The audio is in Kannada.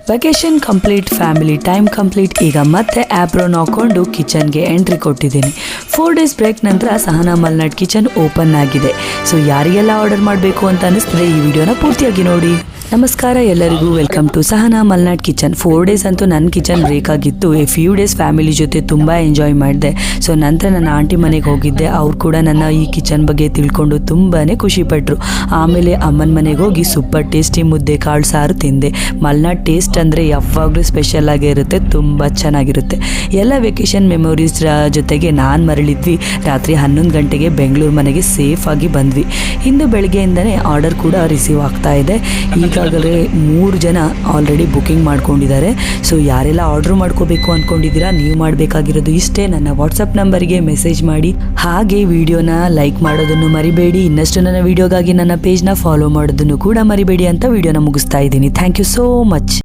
Vacation complete, family time complete. ಈಗ ಮತ್ತೆ ಆ್ಯಪ್ರೋನ್ ಹಾಕ್ಕೊಂಡು ಕಿಚನ್ಗೆ ಎಂಟ್ರಿ ಕೊಟ್ಟಿದ್ದೀನಿ. 4 ಡೇಸ್ ಬ್ರೇಕ್ ನಂತರ ಸಹನಾ ಮಲ್ನಾಡ್ ಕಿಚನ್ ಓಪನ್ ಆಗಿದೆ. ಸೊ ಯಾರಿಗೆಲ್ಲ ಆರ್ಡರ್ ಮಾಡಬೇಕು ಅಂತ ಅನ್ನಿಸ್ತದೆ ಈ ವಿಡಿಯೋನ ಪೂರ್ತಿಯಾಗಿ ನೋಡಿ. ನಮಸ್ಕಾರ ಎಲ್ಲರಿಗೂ, welcome to Sahana Malnad kitchen. 4 days ಅಂತೂ ನನ್ನ ಕಿಚನ್ ಬ್ರೇಕ್ ಆಗಿತ್ತು. ಫ್ಯೂ ಡೇಸ್ ಫ್ಯಾಮಿಲಿ ಜೊತೆ ತುಂಬ ಎಂಜಾಯ್ ಮಾಡಿದೆ. ಸೊ ನಂತರ ನನ್ನ ಆಂಟಿ ಮನೆಗೆ ಹೋಗಿದ್ದೆ. ಅವ್ರು ಕೂಡ ನನ್ನ ಈ ಕಿಚನ್ ಬಗ್ಗೆ ತಿಳ್ಕೊಂಡು ತುಂಬಾ ಖುಷಿಪಟ್ಟರು. ಆಮೇಲೆ ಅಮ್ಮನ ಮನೆಗೆ ಹೋಗಿ ಸೂಪರ್ ಟೇಸ್ಟಿ ಮುದ್ದೆ ಕಾಳು ಸಾರು ತಿಂದೆ. ಮಲ್ನಾಡ್ ಟೇಸ್ಟ್ ಅಂದರೆ ಯಾವಾಗಲೂ ಸ್ಪೆಷಲ್ ಆಗೇ ಇರುತ್ತೆ, ತುಂಬ ಚೆನ್ನಾಗಿರುತ್ತೆ. ಎಲ್ಲ ವೆಕೇಷನ್ ಮೆಮೊರೀಸ್ ಜೊತೆಗೆ ನಾನು ಮರಳಿದ್ವಿ. ರಾತ್ರಿ 11 ಗಂಟೆಗೆ ಬೆಂಗಳೂರು ಮನೆಗೆ ಸೇಫಾಗಿ ಬಂದ್ವಿ. ಇಂದು ಬೆಳಗ್ಗೆಯಿಂದನೇ ಆರ್ಡರ್ ಕೂಡ ರಿಸೀವ್ ಆಗ್ತಾ ಇದೆ. ಈಗಾಗಲೇ 3 ಜನ ಆಲ್ರೆಡಿ ಬುಕಿಂಗ್ ಮಾಡ್ಕೊಂಡಿದ್ದಾರೆ. ಸೊ ಯಾರೆಲ್ಲ ಆರ್ಡರ್ ಮಾಡ್ಕೋಬೇಕು ಅಂದ್ಕೊಂಡಿದ್ದೀರಾ, ನೀವು ಮಾಡಬೇಕಾಗಿರೋದು ಇಷ್ಟೇ, ನನ್ನ ವಾಟ್ಸಪ್ ನಂಬರ್ಗೆ ಮೆಸೇಜ್ ಮಾಡಿ. ಹಾಗೆ ವಿಡಿಯೋನ ಲೈಕ್ ಮಾಡೋದನ್ನು ಮರಿಬೇಡಿ. ಇನ್ನಷ್ಟು ನನ್ನ ವಿಡಿಯೋಗಾಗಿ ನನ್ನ ಪೇಜ್ನ ಫಾಲೋ ಮಾಡೋದನ್ನು ಕೂಡ ಮರಿಬೇಡಿ ಅಂತ ವಿಡಿಯೋನ ಮುಗಿಸ್ತಾ ಇದ್ದೀನಿ. Thank you so much.